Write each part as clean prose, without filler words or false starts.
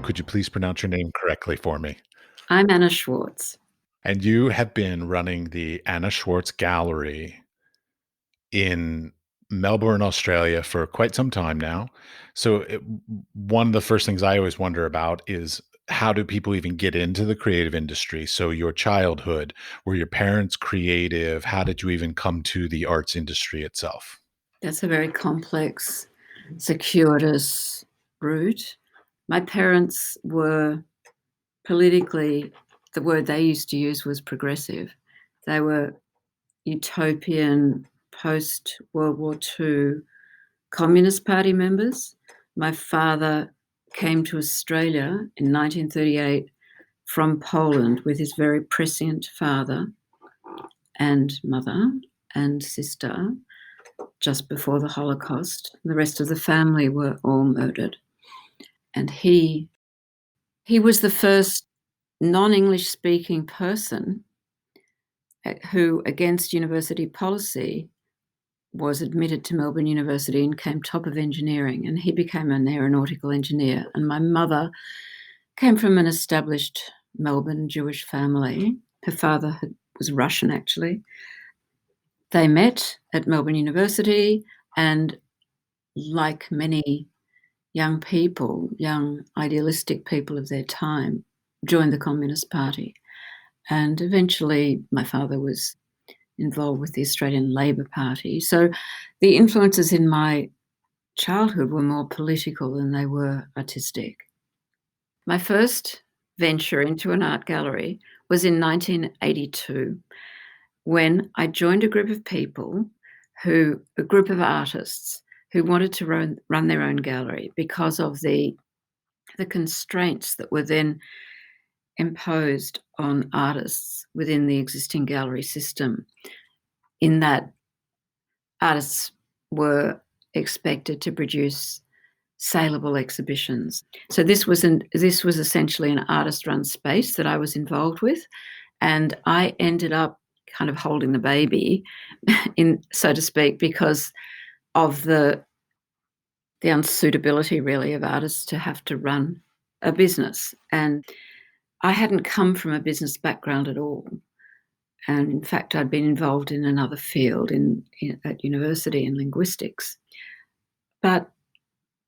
Could you please pronounce your name correctly for me? I'm Anna Schwartz. And you have been running the Anna Schwartz Gallery in Melbourne, Australia for quite some time now. One of the first things I always wonder about is how do people even get into the creative industry? So your childhood, were your parents creative? How did you even come to the arts industry itself? That's a very complex, circuitous route. My parents were politically, the word they used to use was progressive. They were utopian post-World War II Communist Party members. My father came to Australia in 1938 from Poland with his very prescient father and mother and sister just before the Holocaust. The rest of the family were all murdered. And he was the first non-English speaking person who, against university policy, was admitted to Melbourne University and came top of engineering, and he became an aeronautical engineer. And my mother came from an established Melbourne Jewish family. Her father was Russian, actually. They met at Melbourne University, and like many young people, young idealistic people of their time, joined the Communist Party. And eventually my father was involved with the Australian Labor Party. So the influences in my childhood were more political than they were artistic. My first venture into an art gallery was in 1982 when I joined a group of people a group of artists who wanted to run their own gallery because of the constraints that were then imposed on artists within the existing gallery system, in that artists were expected to produce saleable exhibitions. So this was essentially an artist-run space that I was involved with, and I ended up kind of holding the baby, so to speak, because of the unsuitability, really, of artists to have to run a business. And I hadn't come from a business background at all. And in fact, I'd been involved in another field at university in linguistics. But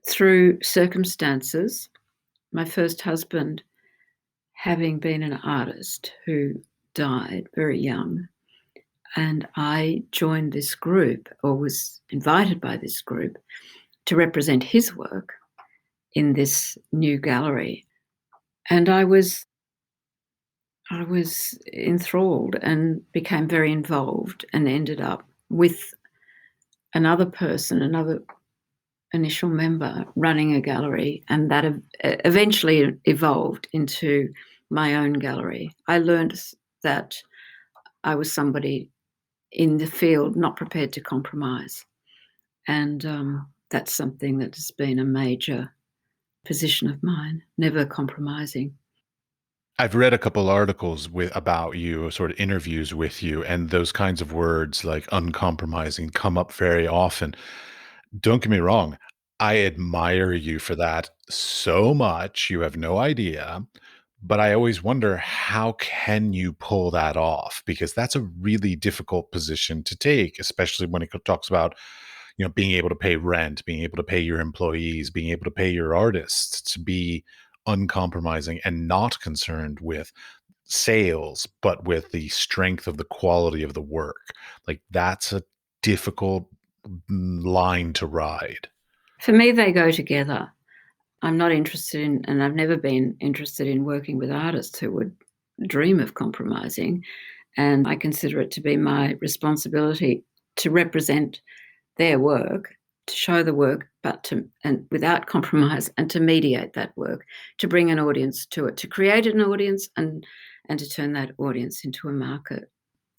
through circumstances, my first husband, having been an artist who died very young, and I joined this group, or was invited by this group, to represent his work in this new gallery. And I was enthralled and became very involved, and ended up with another person, another initial member, running a gallery, and that eventually evolved into my own gallery. I learned that I was somebody in the field not prepared to compromise, and that's something that has been a major position of mine, never compromising. I've read a couple articles about you, sort of interviews with you, and those kinds of words like uncompromising come up very often. Don't get me wrong, I admire you for that so much. You have no idea. But I always wonder, how can you pull that off? Because that's a really difficult position to take, especially when it talks about, being able to pay rent, being able to pay your employees, being able to pay your artists, to be uncompromising and not concerned with sales, but with the strength of the quality of the work. Like, that's a difficult line to ride. For me, they go together. I'm not interested in, and I've never been interested in, working with artists who would dream of compromising. And I consider it to be my responsibility to represent their work, to show the work, and without compromise, and to mediate that work, to bring an audience to it, to create an audience, and to turn that audience into a market.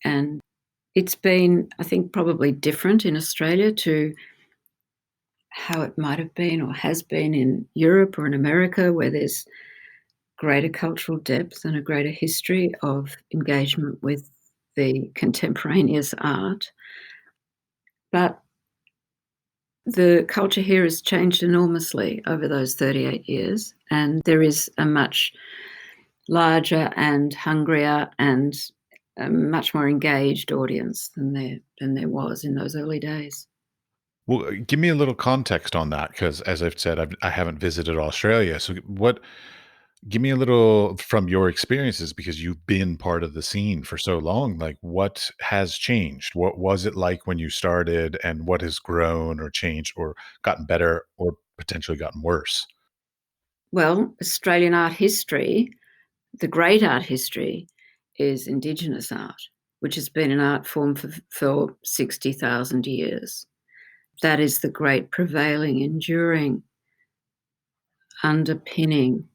And it's been, I think, probably different in Australia to how it might have been or has been in Europe or in America, where there's greater cultural depth and a greater history of engagement with the contemporaneous art. But the culture here has changed enormously over those 38 years, and there is a much larger and hungrier and a much more engaged audience than there was in those early days. Well, give me a little context on that, because as I've said, I haven't visited Australia. So, give me a little from your experiences because you've been part of the scene for so long. Like, what has changed? What was it like when you started, and what has grown or changed or gotten better or potentially gotten worse? Well, Australian art history, the great art history, is Indigenous art, which has been an art form for 60,000 years. That is the great prevailing, enduring, underpinning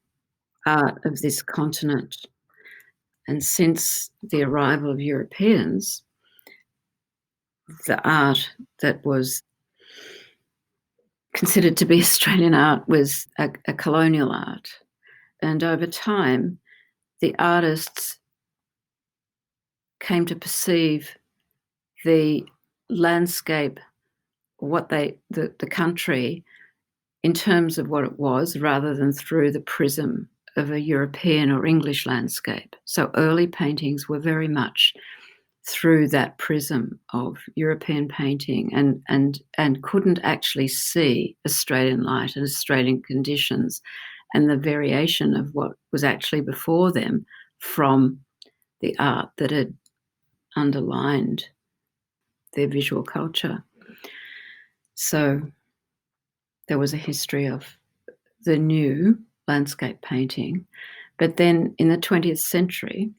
art of this continent. And since the arrival of Europeans, the art that was considered to be Australian art was a colonial art. And over time, the artists came to perceive the landscape, the country, in terms of what it was, rather than through the prism of a European or English landscape. So early paintings were very much through that prism of European painting, and couldn't actually see Australian light and Australian conditions and the variation of what was actually before them from the art that had underlined their visual culture. So there was a history of the new landscape painting. But then in the 20th century,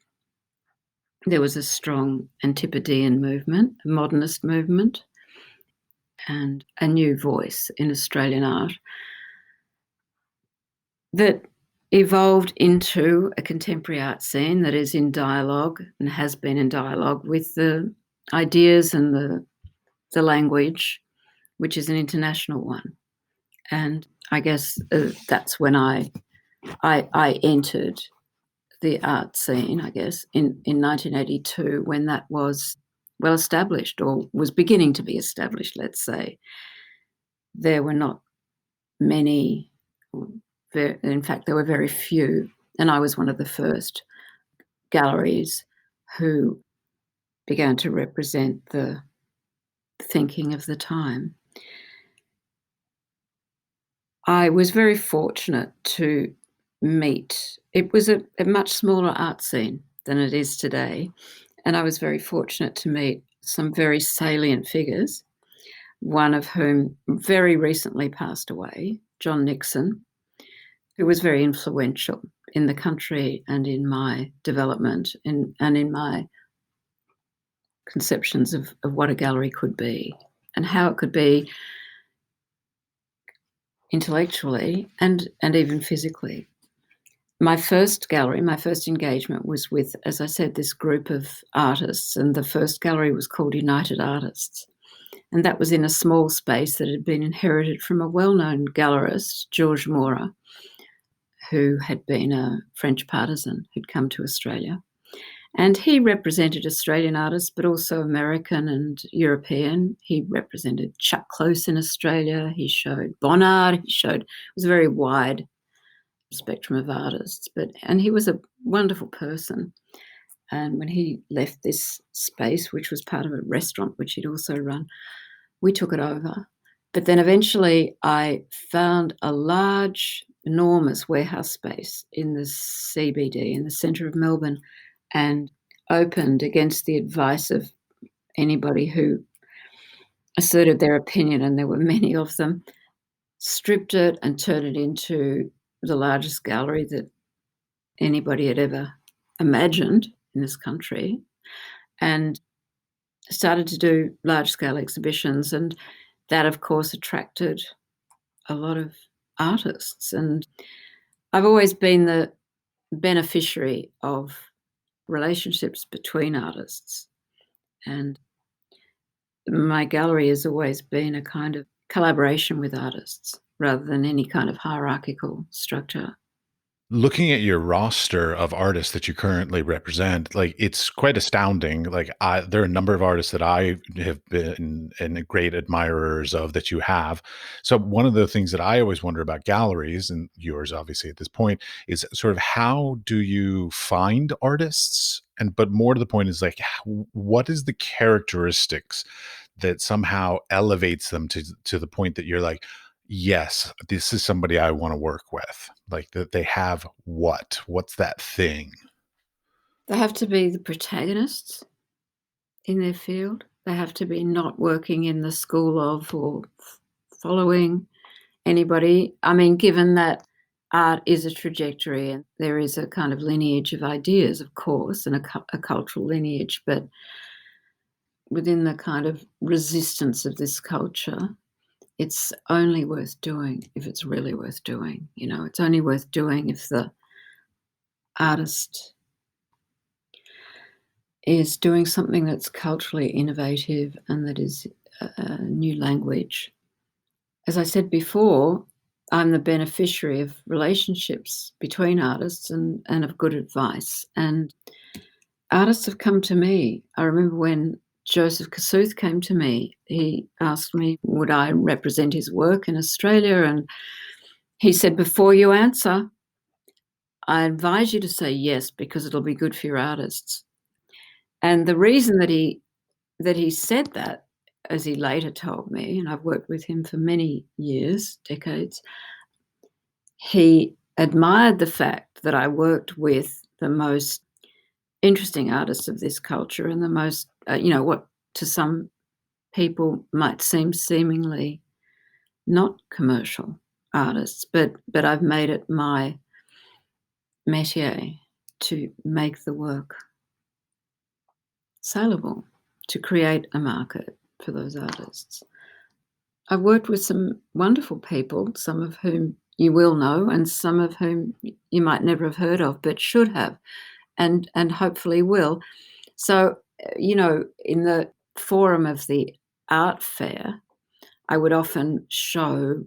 there was a strong Antipodean movement, a modernist movement, and a new voice in Australian art that evolved into a contemporary art scene that is in dialogue and has been in dialogue with the ideas and the language, which is an international one. And I guess that's when I entered the art scene, I guess, in 1982, when that was well established, or was beginning to be established, let's say. There were not many, in fact, there were very few, and I was one of the first galleries who began to represent the thinking of the time. I was very fortunate to meet. It was a much smaller art scene than it is today, and I was very fortunate to meet some very salient figures, one of whom very recently passed away, John Nixon, who was very influential in the country and in my development and in my conceptions of what a gallery could be and how it could be intellectually and even physically. My first gallery, my first engagement was with, as I said, this group of artists, and the first gallery was called United Artists. And that was in a small space that had been inherited from a well-known gallerist, Georges Mora, who had been a French partisan who'd come to Australia. And he represented Australian artists, but also American and European. He represented Chuck Close in Australia. He showed Bonnard. It was a very wide spectrum of artists. And he was a wonderful person. And when he left this space, which was part of a restaurant which he'd also run, we took it over. But then eventually I found a large, enormous warehouse space in the CBD, in the centre of Melbourne, and opened, against the advice of anybody who asserted their opinion, and there were many of them, stripped it and turned it into the largest gallery that anybody had ever imagined in this country, and started to do large-scale exhibitions. And that, of course, attracted a lot of artists. And I've always been the beneficiary of relationships between artists. And my gallery has always been a kind of collaboration with artists rather than any kind of hierarchical structure. Looking at your roster of artists that you currently represent, like, it's quite astounding. Like, there are a number of artists that I have been and great admirers of that you have. So one of the things that I always wonder about galleries, and yours obviously at this point, is sort of how do you find artists? And but more to the point is like, what is the characteristics that somehow elevates them to the point that you're like, yes, this is somebody I wanna work with. Like, that they have what? What's that thing? They have to be the protagonists in their field. They have to be not working in the school of or following anybody. I mean, given that art is a trajectory and there is a kind of lineage of ideas, of course, and a cultural lineage, but within the kind of resistance of this culture, it's only worth doing if it's really worth doing. You know, it's only worth doing if the artist is doing something that's culturally innovative and that is a new language. As I said before, I'm the beneficiary of relationships between artists and of good advice. And artists have come to me. I remember when Joseph Kasuth came to me, he asked me, would I represent his work in Australia? And he said, before you answer, I advise you to say yes because it'll be good for your artists. And the reason that he said that, as he later told me, and I've worked with him for many years, decades, he admired the fact that I worked with the most interesting artists of this culture and the most, what to some people might seem seemingly not commercial artists, but I've made it my métier to make the work saleable, to create a market for those artists. I've worked with some wonderful people, some of whom you will know and some of whom you might never have heard of, but should have and hopefully will. So, in the forum of the art fair, I would often show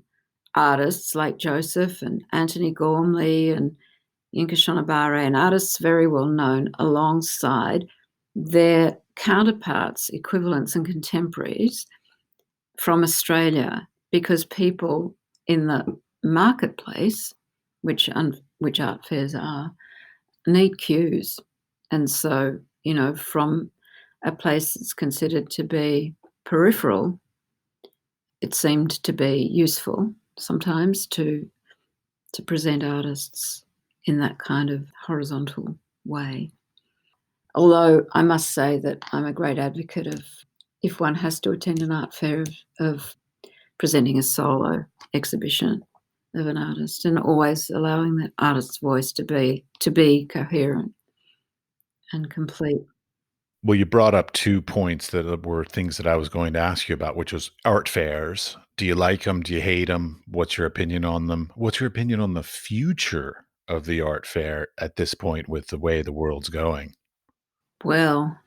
artists like Joseph and Anthony Gormley and Yinka Shonibare and artists very well known alongside their counterparts, equivalents and contemporaries from Australia, because people in the marketplace, which art fairs are, need cues. And so, from a place that's considered to be peripheral, it seemed to be useful sometimes to present artists in that kind of horizontal way. Although I must say that I'm a great advocate of, if one has to attend an art fair, of presenting a solo exhibition of an artist and always allowing that artist's voice to be coherent and complete. Well, you brought up 2 points that were things that I was going to ask you about, which was art fairs. Do you like them? Do you hate them? What's your opinion on them? What's your opinion on the future of the art fair at this point with the way the world's going? Well,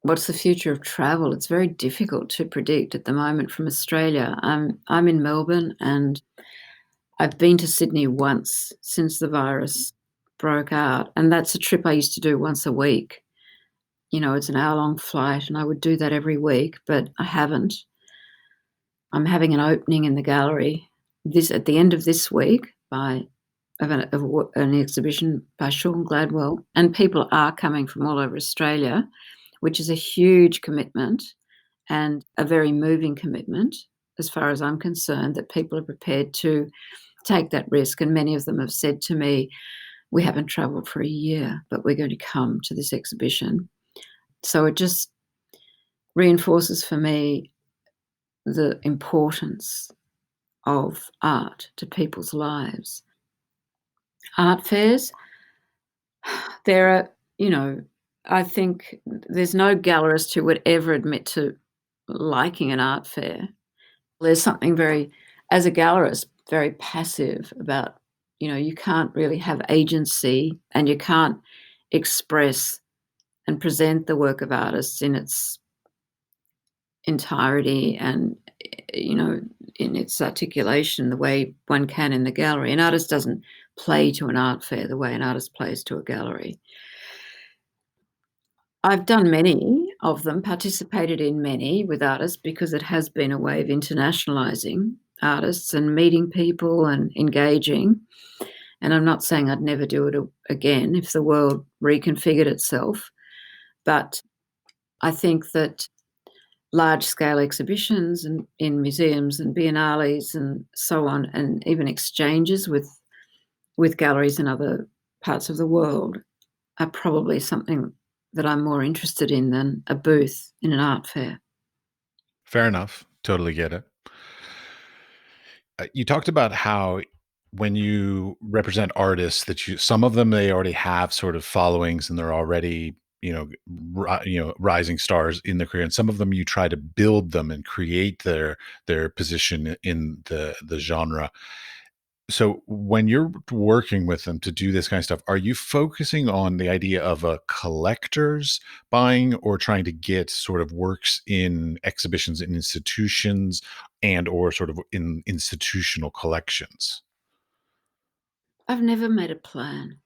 what's the future of travel? It's very difficult to predict at the moment from Australia. I'm in Melbourne and I've been to Sydney once since the virus broke out, and that's a trip I used to do once a week. It's an hour-long flight, and I would do that every week, but I haven't. I'm having an opening in the gallery this at the end of this week of an exhibition by Sean Gladwell, and people are coming from all over Australia, which is a huge commitment and a very moving commitment, as far as I'm concerned, that people are prepared to take that risk. And many of them have said to me, we haven't travelled for a year, but we're going to come to this exhibition. So it just reinforces for me the importance of art to people's lives. Art fairs, there are, I think there's no gallerist who would ever admit to liking an art fair. There's something very, as a gallerist, very passive about, you can't really have agency and you can't express and present the work of artists in its entirety and, in its articulation the way one can in the gallery. An artist doesn't play to an art fair the way an artist plays to a gallery. I've done many of them, participated in many with artists because it has been a way of internationalizing artists and meeting people and engaging. And I'm not saying I'd never do it again if the world reconfigured itself, but I think that large scale exhibitions and in museums and biennales and so on, and even exchanges with galleries in other parts of the world are probably something that I'm more interested in than a booth in an art fair. Fair enough. Totally get it. You talked about how when you represent artists that you some of them they already have sort of followings and they're already, rising stars in their career, and some of them you try to build them and create their position in the genre. So when you're working with them to do this kind of stuff, are you focusing on the idea of a collector's buying or trying to get sort of works in exhibitions in institutions and or sort of in institutional collections? I've never made a plan.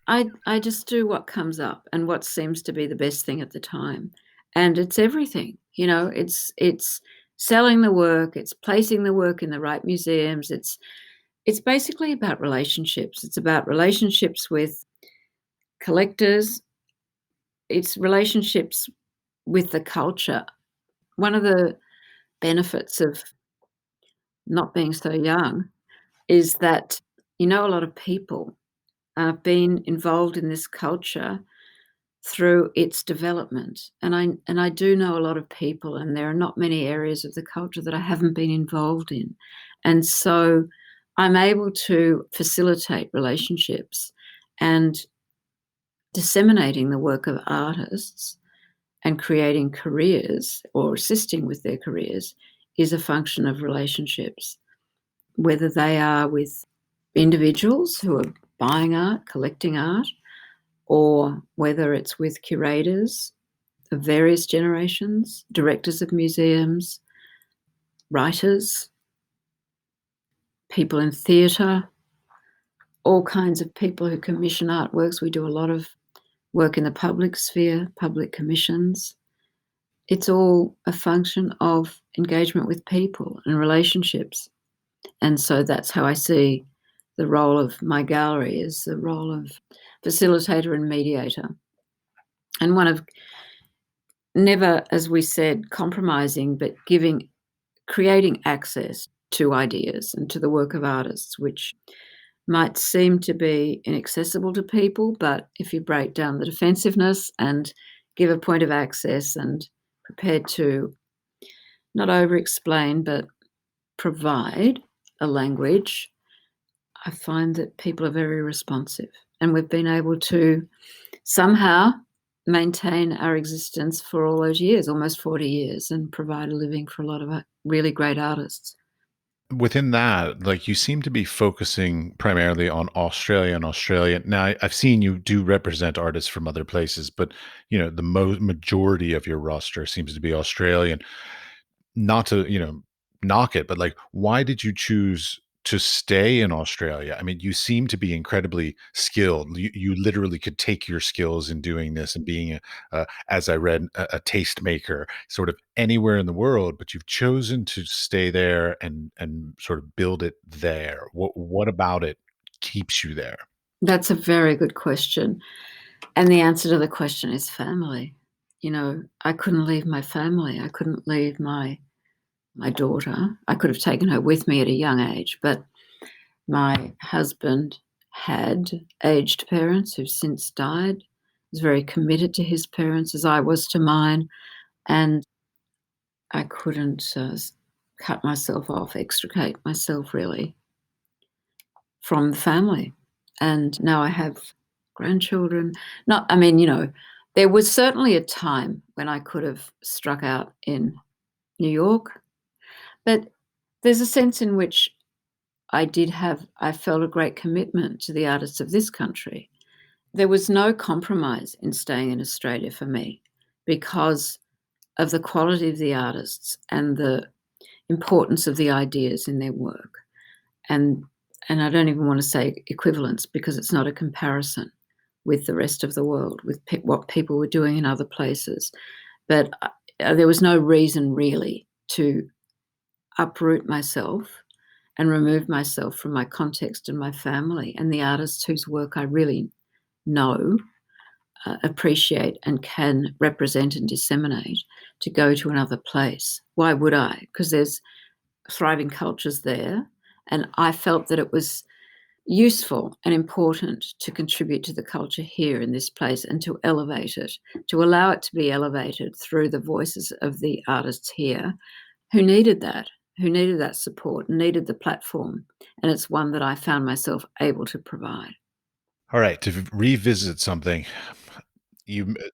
I just do what comes up and what seems to be the best thing at the time, and it's everything, it's selling the work, it's placing the work in the right museums, it's basically about relationships. It's about relationships with collectors, it's relationships with the culture. One of the benefits of not being so young is that you know a lot of people. I've been involved in this culture through its development, and I do know a lot of people, and there are not many areas of the culture that I haven't been involved in, and so I'm able to facilitate relationships, and disseminating the work of artists and creating careers or assisting with their careers is a function of relationships, whether they are with individuals who are buying art, collecting art, or whether it's with curators of various generations, directors of museums, writers, people in theatre, all kinds of people who commission artworks. We do a lot of work in the public sphere, public commissions. It's all a function of engagement with people and relationships. And so that's how I see the role of my gallery, is the role of facilitator and mediator. And one of never, as we said, compromising, but creating access to ideas and to the work of artists, which might seem to be inaccessible to people, but if you break down the defensiveness and give a point of access and prepared to not over explain but provide a language, I find that people are very responsive. And we've been able to somehow maintain our existence for all those years, almost 40 years, and provide a living for a lot of really great artists. Within that, like, you seem to be focusing primarily on Australia and Australia. Now, I've seen you do represent artists from other places, but, the majority of your roster seems to be Australian. Not to, knock it, but, like, why did you choose to stay in Australia? I mean, you seem to be incredibly skilled. You literally could take your skills in doing this and being as I read, a tastemaker sort of anywhere in the world, but you've chosen to stay there and sort of build it there. What about it keeps you there? That's a very good question. And the answer to the question is family. I couldn't leave my family. I couldn't leave my daughter. I could have taken her with me at a young age, but my husband had aged parents who've since died. He was very committed to his parents as I was to mine, and I couldn't cut myself off, extricate myself really from the family. And now I have grandchildren. Not, I mean, there was certainly a time when I could have struck out in New York, but there's a sense in which I felt a great commitment to the artists of this country. There was no compromise in staying in Australia for me because of the quality of the artists and the importance of the ideas in their work. And and I don't even want to say equivalence because it's not a comparison with the rest of the world, with what people were doing in other places. But there was no reason really to uproot myself and remove myself from my context and my family and the artists whose work I really know, appreciate, and can represent and disseminate to go to another place. Why would I? Because there's thriving cultures there. And I felt that it was useful and important to contribute to the culture here in this place and to elevate it, to allow it to be elevated through the voices of the artists here who needed that, who needed that support, needed the platform. And it's one that I found myself able to provide. All right, to revisit something,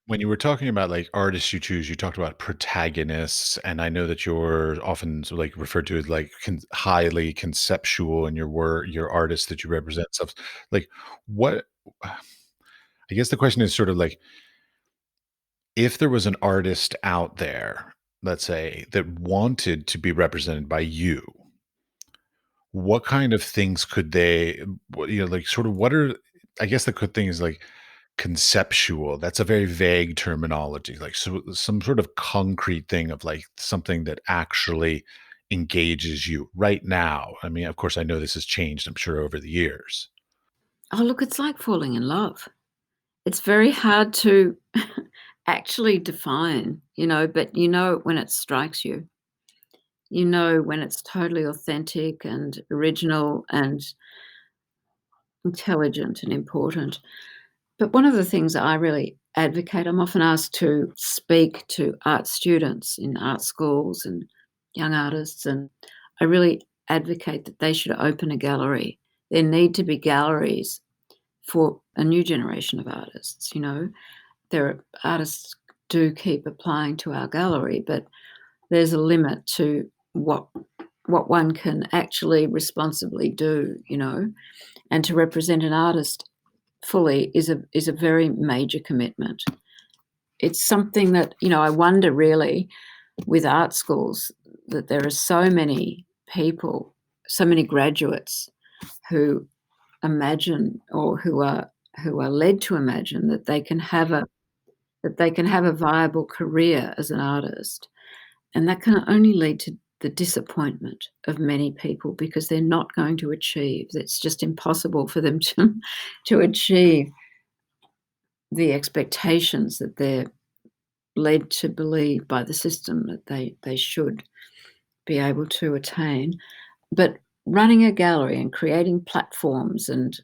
when you were talking about, like, artists you choose, you talked about protagonists, and I know that you're often sort of, like, referred to as, like, highly conceptual in your artists that you represent stuff. Like, what I guess the question is sort of like, if there was an artist out there, let's say, that wanted to be represented by you, what kind of things could they like, sort of what are I guess the good thing is, like, conceptual, that's a very vague terminology, like, so some sort of concrete thing of, like, something that actually engages you right now. I mean, of course, I know this has changed, I'm sure, over the years. Oh, look, it's like falling in love. It's very hard to actually define, but you know when it strikes you. You know when it's totally authentic and original and intelligent and important. But one of the things I really advocate, I'm often asked to speak to art students in art schools and young artists, and I really advocate that they should open a gallery. There need to be galleries for a new generation of artists. There are artists do keep applying to our gallery, but there's a limit to what one can actually responsibly do, and to represent an artist fully is a very major commitment. It's something that, I wonder really with art schools that there are so many people, so many graduates who imagine or who are led to imagine that they can have a viable career as an artist, and that can only lead to the disappointment of many people because they're not going to achieve. It's just impossible for them to achieve the expectations that they're led to believe by the system that they should be able to attain. But running a gallery and creating platforms and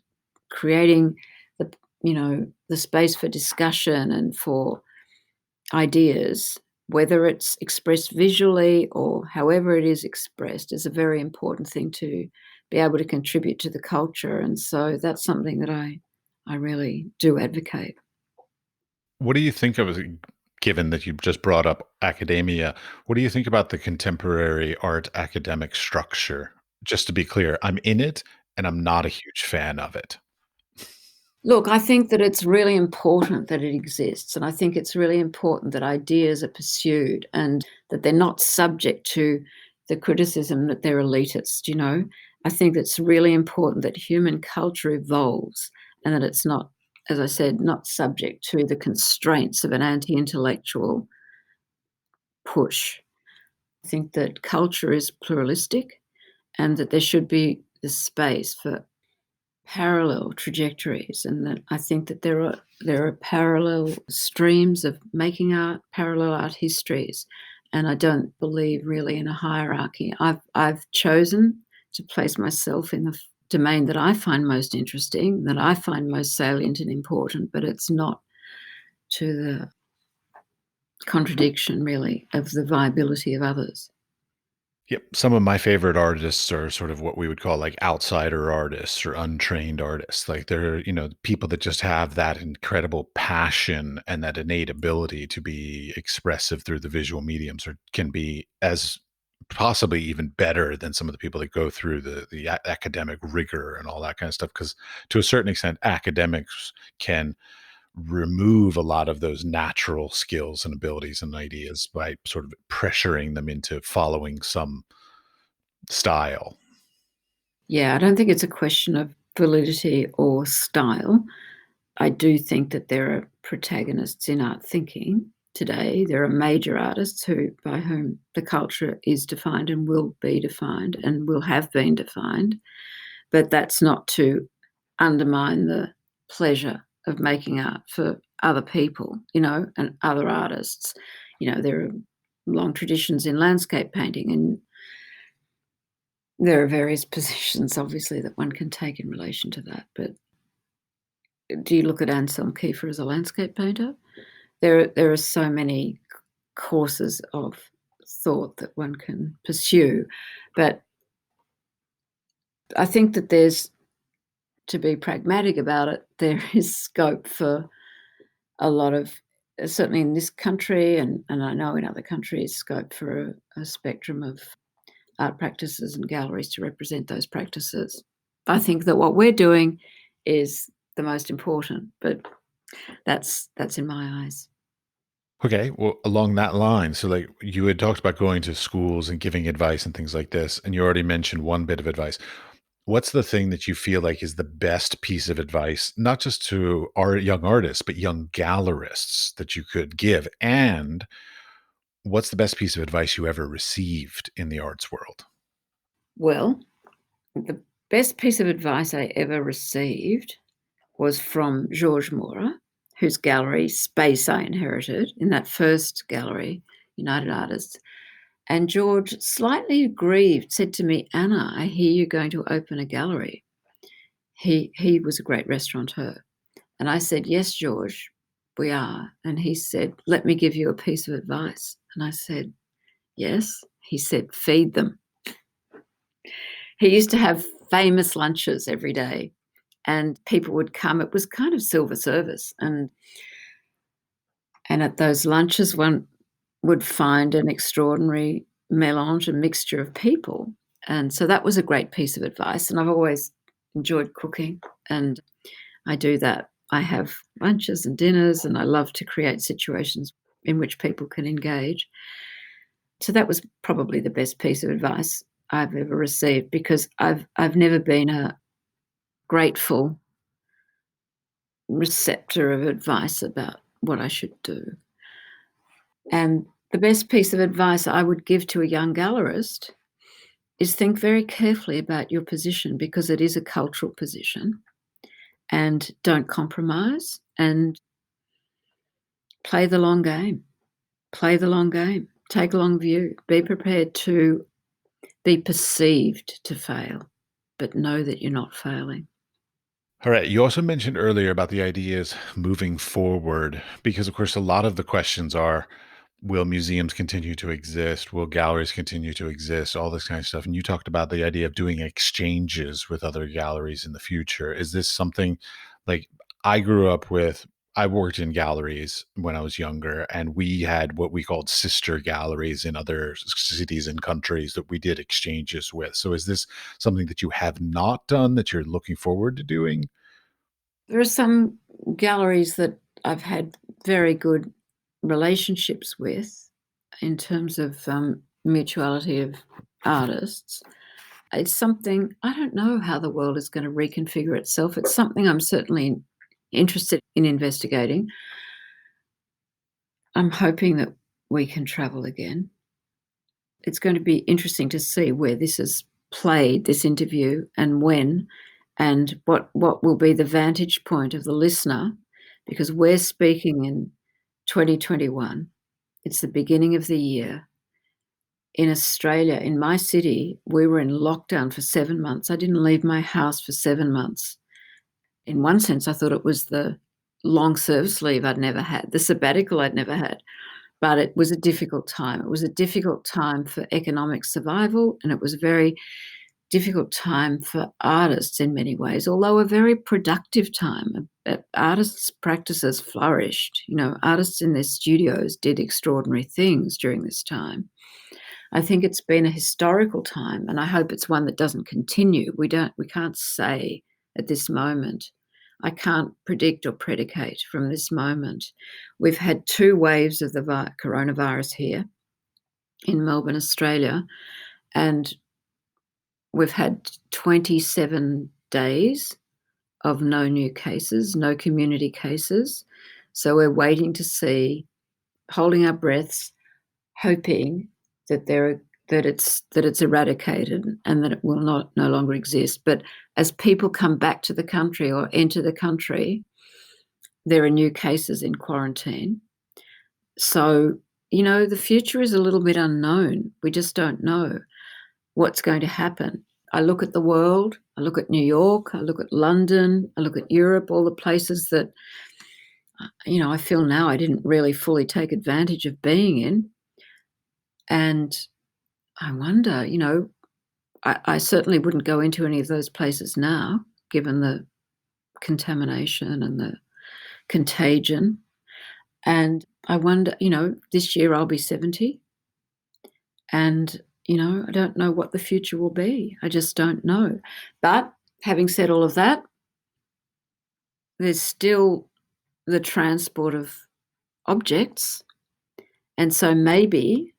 creating the space for discussion and for ideas, whether it's expressed visually or however it is expressed, is a very important thing to be able to contribute to the culture. And so that's something that I really do advocate. What do you think of, given that you just brought up academia, what do you think about the contemporary art academic structure? Just to be clear, I'm in it, and I'm not a huge fan of it. Look, I think that it's really important that it exists, and I think it's really important that ideas are pursued and that they're not subject to the criticism that they're elitist. I think it's really important that human culture evolves and that it's not, as I said, not subject to the constraints of an anti-intellectual push. I think that culture is pluralistic and that there should be the space for parallel trajectories, and that I think that there are parallel streams of making art, parallel art histories, and I don't believe really in a hierarchy. I've chosen to place myself in the domain that I find most interesting, that I find most salient and important, but it's not to the contradiction really of the viability of others. Yep. Some of my favorite artists are sort of what we would call like outsider artists or untrained artists. Like they're, people that just have that incredible passion and that innate ability to be expressive through the visual mediums, or can be as possibly even better than some of the people that go through the academic rigor and all that kind of stuff. Because to a certain extent, academics can remove a lot of those natural skills and abilities and ideas by sort of pressuring them into following some style. Yeah, I don't think it's a question of validity or style. I do think that there are protagonists in art thinking today. There are major artists who by whom the culture is defined and will be defined and will have been defined, but that's not to undermine the pleasure of making art for other people, and other artists. There are long traditions in landscape painting, and there are various positions, obviously, that one can take in relation to that. But do you look at Anselm Kiefer as a landscape painter? There are so many courses of thought that one can pursue, but I think that to be pragmatic about it, there is scope for a lot of, certainly in this country, and I know in other countries, scope for a spectrum of art practices and galleries to represent those practices. I think that what we're doing is the most important, but that's in my eyes. Okay, well, along that line, so like you had talked about going to schools and giving advice and things like this, and you already mentioned one bit of advice. What's the thing that you feel like is the best piece of advice, not just to our young artists, but young gallerists that you could give? And what's the best piece of advice you ever received in the arts world? Well, the best piece of advice I ever received was from Georges Mora, whose gallery, Space, I inherited in that first gallery, United Artists. And George, slightly aggrieved, said to me, "Anna, I hear you're going to open a gallery." He was a great restaurateur. And I said, "Yes, George, we are." And he said, "Let me give you a piece of advice." And I said, "Yes." He said, "Feed them." He used to have famous lunches every day, and people would come. It was kind of silver service. And at those lunches, one would find an extraordinary melange, a mixture of people. And so that was a great piece of advice. And I've always enjoyed cooking, and I do that. I have lunches and dinners, and I love to create situations in which people can engage. So that was probably the best piece of advice I've ever received, because I've never been a grateful receptor of advice about what I should do. And the best piece of advice I would give to a young gallerist is think very carefully about your position, because it is a cultural position, and don't compromise, and play the long game. Play the long game. Take a long view. Be prepared to be perceived to fail, but know that you're not failing. All right. You also mentioned earlier about the ideas moving forward, because, of course, a lot of the questions are, will museums continue to exist? Will galleries continue to exist? All this kind of stuff. And you talked about the idea of doing exchanges with other galleries in the future. Is this something like I grew up with? I worked in galleries when I was younger, and we had what we called sister galleries in other cities and countries that we did exchanges with. So, is this something that you have not done that you're looking forward to doing? There are some galleries that I've had very good relationships with in terms of mutuality of artists. It's something, I don't know how the world is going to reconfigure itself. It's something I'm certainly interested in investigating. I'm hoping that we can travel again. It's going to be interesting to see where this is played, this interview, and when, and what will be the vantage point of the listener, because we're speaking in 2021. It's the beginning of the year. In Australia, in my city, we were in lockdown for 7 months. I didn't leave my house for 7 months. In one sense, I thought it was the long service leave I'd never had, the sabbatical I'd never had. But it was a difficult time. It was a difficult time for economic survival, and it was a very difficult time for artists in many ways, although a very productive time. Artists' practices flourished. Artists in their studios did extraordinary things during this time. I think it's been a historical time, and I hope it's one that doesn't continue. We can't say at this moment. I can't predict or predicate from this moment. We've had 2 waves of the coronavirus here in Melbourne, Australia, and We've had 27 days of no new cases, no community cases. So we're waiting to see, holding our breaths, hoping that it's eradicated and that it will no longer exist. But as people come back to the country or enter the country, there are new cases in quarantine. So, the future is a little bit unknown. We just don't know what's going to happen. I look at the world, I look at New York, I look at London, I look at Europe, all the places that, I feel now I didn't really fully take advantage of being in. And I wonder, I certainly wouldn't go into any of those places now, given the contamination and the contagion. And I wonder, this year I'll be 70, and, I don't know what the future will be. I just don't know. But having said all of that, there's still the transport of objects. And so maybe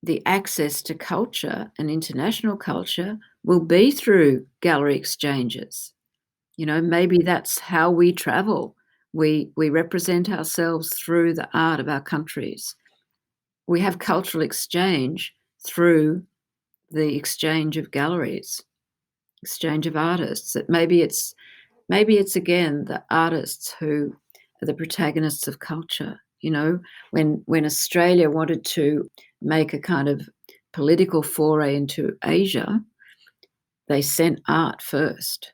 the access to culture and international culture will be through gallery exchanges. Maybe that's how we travel. We represent ourselves through the art of our countries. We have cultural exchange through the exchange of galleries, exchange of artists. That maybe it's again the artists who are the protagonists of culture. When Australia wanted to make a kind of political foray into Asia, they sent art first.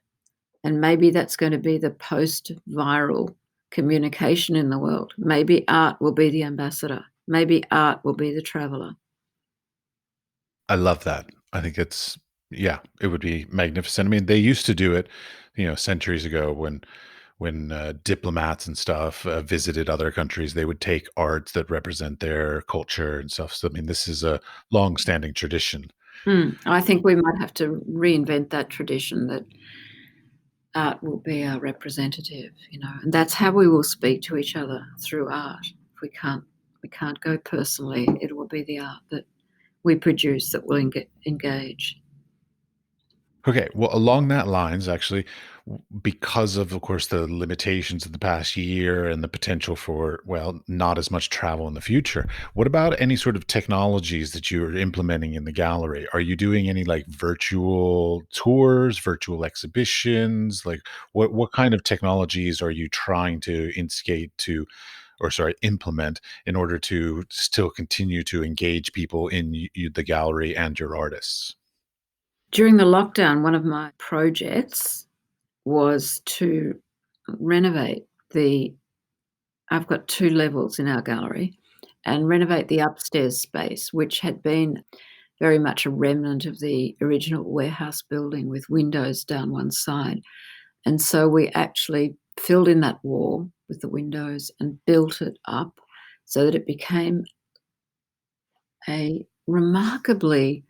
And maybe that's going to be the post-viral communication in the world. Maybe art will be the ambassador. Maybe art will be the traveler. I love that. I think yeah, it would be magnificent. I mean, they used to do it, centuries ago when diplomats and stuff visited other countries. They would take art that represent their culture and stuff. So, I mean, this is a long-standing tradition. I think we might have to reinvent that tradition, that art will be our representative, and that's how we will speak to each other, through art. If we can't go personally, it will be the art that we produce that will engage. Okay, well, along that lines, actually, because of course, the limitations of the past year and the potential for, well, not as much travel in the future, what about any sort of technologies that you're implementing in the gallery? Are you doing any like virtual tours, virtual exhibitions? Like, what kind of technologies are you trying to instigate to, or sorry, implement in order to still continue to engage people in the gallery and your artists? During the lockdown, one of my projects was to renovate the I've got 2 levels in our gallery, and renovate the upstairs space, which had been very much a remnant of the original warehouse building with windows down one side. And so we actually filled in that wall with the windows and built it up so that it became a remarkably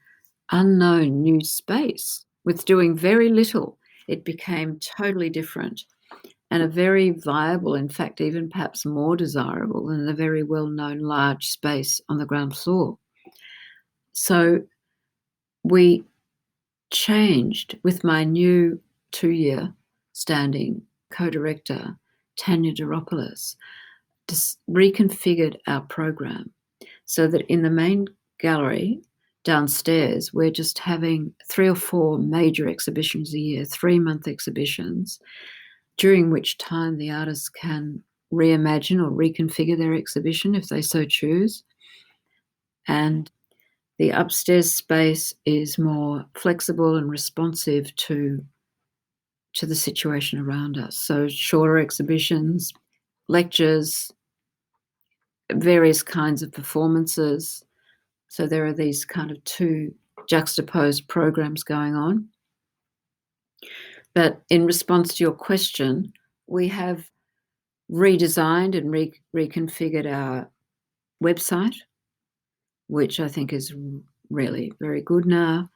unknown new space. With doing very little, it became totally different, and a very viable, in fact, even perhaps more desirable than the very well-known large space on the ground floor. So we changed with my new 2-year standing co-director, Tanya Doropoulos, reconfigured our program so that in the main gallery downstairs, we're just having 3 or 4 major exhibitions a year, 3-month exhibitions, during which time the artists can reimagine or reconfigure their exhibition if they so choose. And the upstairs space is more flexible and responsive to the situation around us. So shorter exhibitions, lectures, various kinds of performances. So there are these kind of 2 juxtaposed programs going on. But in response to your question, we have redesigned and reconfigured our website, which I think is really very good now.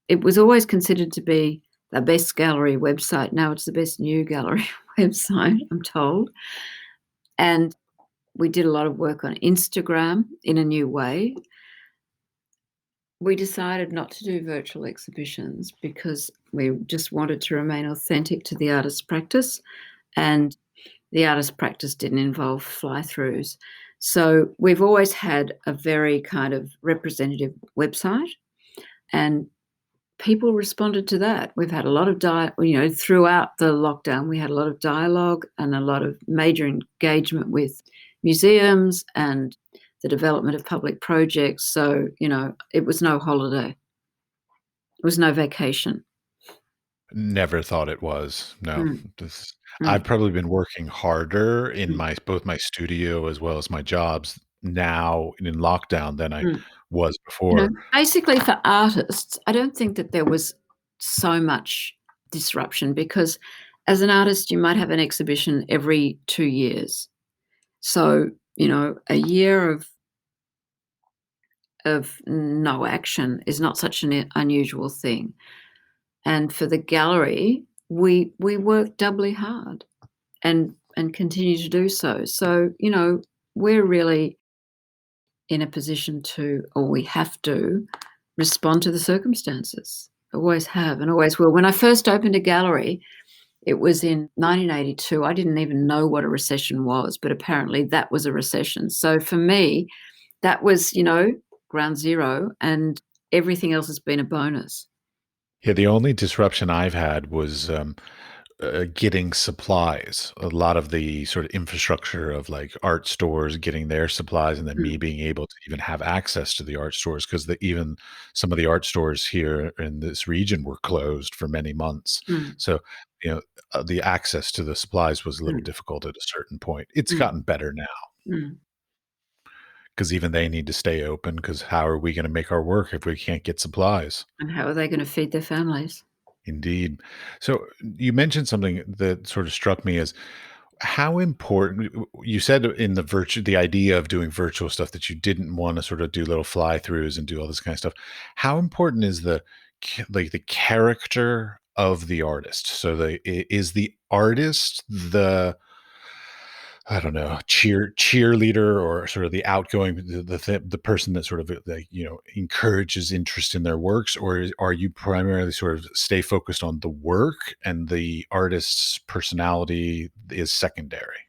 It was always considered to be the best gallery website. Now it's the best new gallery website, I'm told. And we did a lot of work on Instagram in a new way. we decided not to do virtual exhibitions because we just wanted to remain authentic to the artist's practice, and the artist's practice didn't involve fly-throughs. So we've always had a very kind of representative website, and people responded to that. We've had a lot of throughout the lockdown, we had a lot of dialogue and a lot of major engagement with museums and the development of public projects. So, it was no holiday. It was no vacation. Never thought it was. No. Mm, This I've mm, probably been working harder in mm, my both my studio as well as my jobs now in lockdown than I mm. was before. Basically for artists, I don't think that there was so much disruption because as an artist, you might have an exhibition every 2 years. So, a year of no action is not such an unusual thing. And for the gallery, we work doubly hard and continue to do so. So, we're really in a position to, or we have to, respond to the circumstances. Always have and always will. When I first opened a gallery, it was in 1982. I didn't even know what a recession was, but apparently that was a recession. So for me, that was, ground zero, and everything else has been a bonus. Yeah, the only disruption I've had was, getting supplies. A lot of the sort of infrastructure of, like, art stores getting their supplies and then Mm, me being able to even have access to the art stores 'cause even some of the art stores here in this region were closed for many months. mm, So, you know, the access to the supplies was a little mm, difficult at a certain point. It's mm, gotten better now mm. because even they need to stay open. Because how are we gonna make our work if we can't get supplies? And how are they gonna feed their families? Indeed. So you mentioned something that sort of struck me as how important you said in the idea of doing virtual stuff that you didn't want to sort of do little fly throughs and do all this kind of stuff. How important is the character of the artist? So is the artist the I don't know, cheerleader or sort of the outgoing the person that sort of, like, encourages interest in their works, or are you primarily sort of stay focused on the work and the artist's personality is secondary?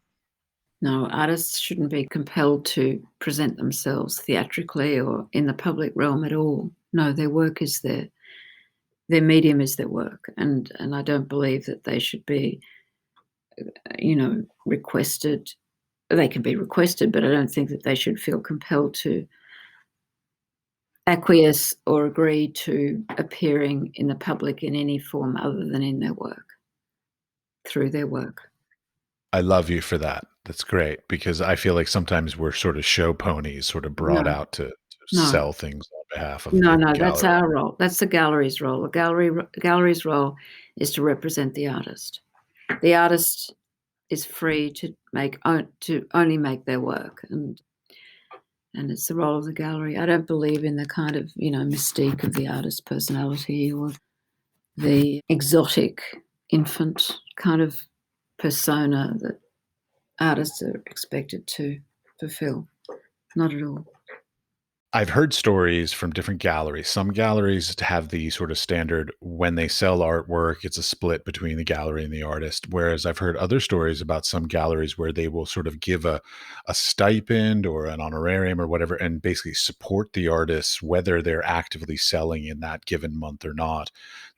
No, artists shouldn't be compelled to present themselves theatrically or in the public realm at all. No, their work is their medium is their work, and I don't believe that they should be, requested. They can be requested, but I don't think that they should feel compelled to acquiesce or agree to appearing in the public in any form other than in their work, through their work. I love you for that. That's great because I feel like sometimes we're sort of show ponies sort of brought No, out to no. sell things on behalf of No, the no, that's gallery. our role. That's the gallery's role. The gallery's role is to represent the artist. The artist is free to only make their work, and it's the role of the gallery. I don't believe in the kind of, mystique of the artist's personality or the exotic infant kind of persona that artists are expected to fulfill. Not at all. I've heard stories from different galleries. Some galleries have the sort of standard when they sell artwork, it's a split between the gallery and the artist. Whereas I've heard other stories about some galleries where they will sort of give a stipend or an honorarium or whatever and basically support the artists, whether they're actively selling in that given month or not.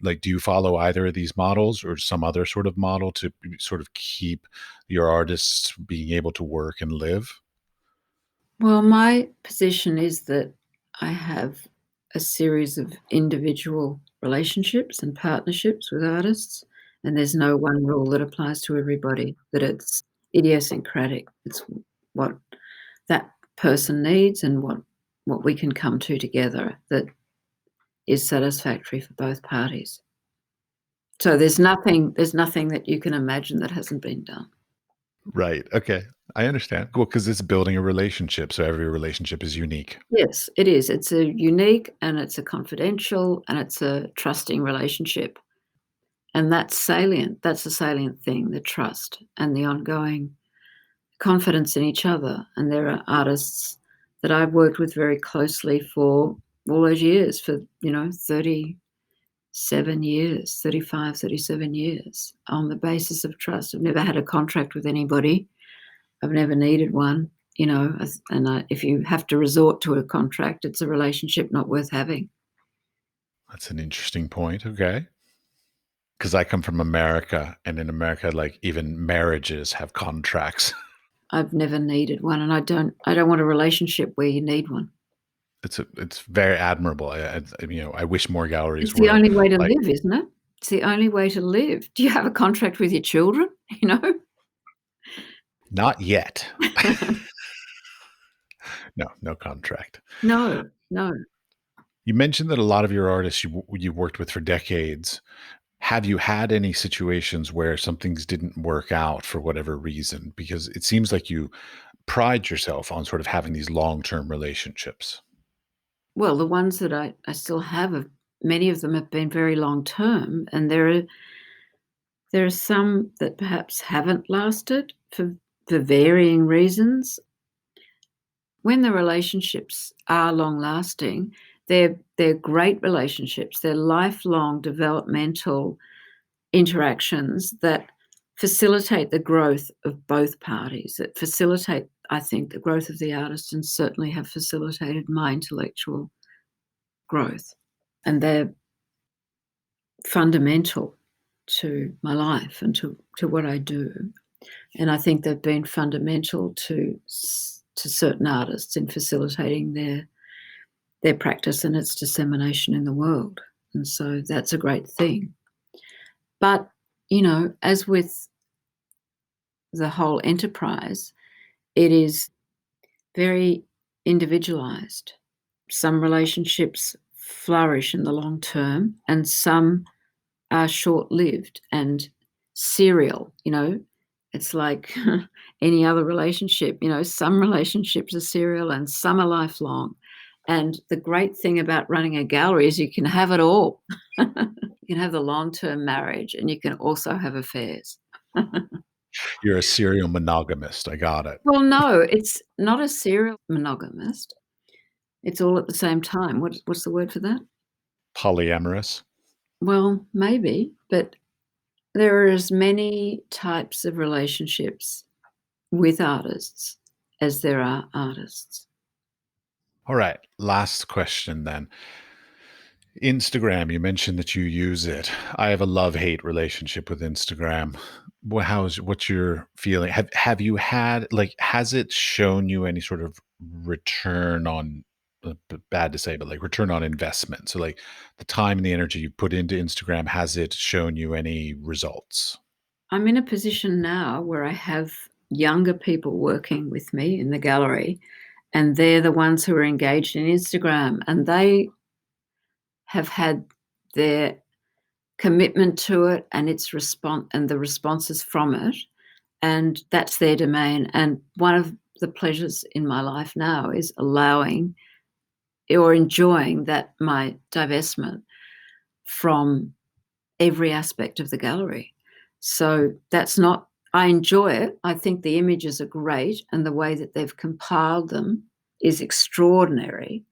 Like, do you follow either of these models or some other sort of model to sort of keep your artists being able to work and live? Well, my position is that I have a series of individual relationships and partnerships with artists, and there's no one rule that applies to everybody, that it's idiosyncratic. It's what that person needs and what we can come to together that is satisfactory for both parties. So there's nothing that you can imagine that hasn't been done. Right. Okay. I understand. Well, because it's building a relationship, so every relationship is unique. Yes, it is. It's a unique and it's a confidential and it's a trusting relationship. And that's salient. That's the salient thing, the trust and the ongoing confidence in each other. And there are artists that I've worked with very closely for all those years for, 37 years, 35, 37 years on the basis of trust. I've never had a contract with anybody. I've never needed one, if you have to resort to a contract, it's a relationship not worth having. That's an interesting point. Okay. Because I come from America, and in America, like even marriages have contracts. I've never needed one, and I don't want a relationship where you need one. It's very admirable. I wish more galleries It's the were only way to like. live, isn't it? It's the only way to live. Do you have a contract with your children, you know? Not yet. No, no contract. No, no. You mentioned that a lot of your artists you've worked with for decades. Have you had any situations where some things didn't work out for whatever reason? Because it seems like you pride yourself on sort of having these long-term relationships. Well, the ones that I still have, many of them have been very long term, and there are some that perhaps haven't lasted for varying reasons. When the relationships are long lasting, they're great relationships. They're lifelong developmental interactions that facilitate the growth of both parties, that facilitate, I think, the growth of the artist, and certainly have facilitated my intellectual growth. And they're fundamental to my life and to what I do. And I think they've been fundamental to certain artists in facilitating their practice and its dissemination in the world. And so that's a great thing. But, as with the whole enterprise, it is very individualized. Some relationships flourish in the long term, and some are short-lived and serial. It's like any other relationship. Some relationships are serial and some are lifelong. And the great thing about running a gallery is you can have it all. You can have the long-term marriage, and you can also have affairs. You're a serial monogamist. I got it. Well, no, it's not a serial monogamist. It's all at the same time. What's the word for that? Polyamorous. Well, maybe, but there are as many types of relationships with artists as there are artists. All right. Last question then. Instagram, you mentioned that you use it. I have a love-hate relationship with Instagram. What's your feeling? Have you had like has it shown you any sort of return on bad to say, but like return on investment? So like the time and the energy you put into Instagram, has it shown you any results? I'm in a position now where I have younger people working with me in the gallery, and they're the ones who are engaged in Instagram, and they have had their commitment to it and its response and the responses from it, and that's their domain. And one of the pleasures in my life now is allowing or enjoying that my divestment from every aspect of the gallery. So that's not, I enjoy it. I think the images are great, and the way that they've compiled them is extraordinary.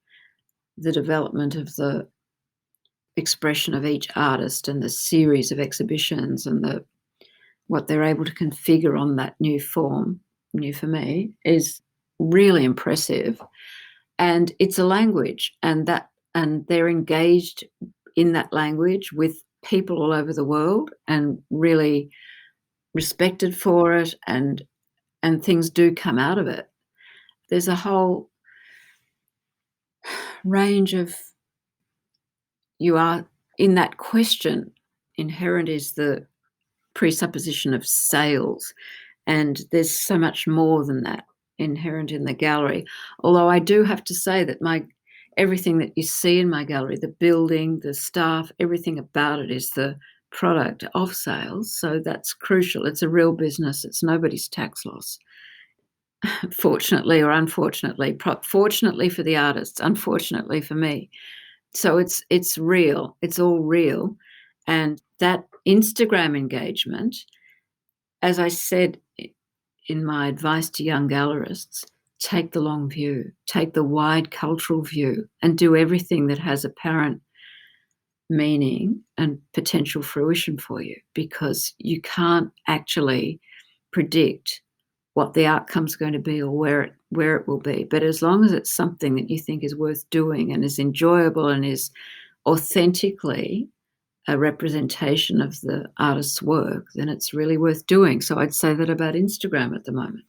The development of the expression of each artist and the series of exhibitions and what they're able to configure on that new form, new for me, is really impressive. And it's a language, and they're engaged in that language with people all over the world and really respected for it, and things do come out of it. There's a whole range of, you are in that question, inherent is the presupposition of sales, and there's so much more than that inherent in the gallery. Although I do have to say that everything that you see in my gallery, the building, the staff, everything about it is the product of sales. So that's crucial. It's a real business. It's nobody's tax loss, fortunately or unfortunately. Fortunately for the artists, unfortunately for me. So it's real. It's all real. And that Instagram engagement, as I said in my advice to young gallerists, take the long view, take the wide cultural view, and do everything that has apparent meaning and potential fruition for you, because you can't actually predict what the outcome's going to be or where it will be. But as long as it's something that you think is worth doing and is enjoyable and is authentically a representation of the artist's work, then it's really worth doing. So I'd say that about Instagram at the moment.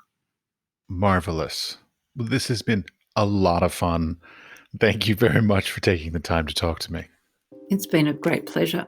Marvelous. Well, this has been a lot of fun. Thank you very much for taking the time to talk to me. It's been a great pleasure.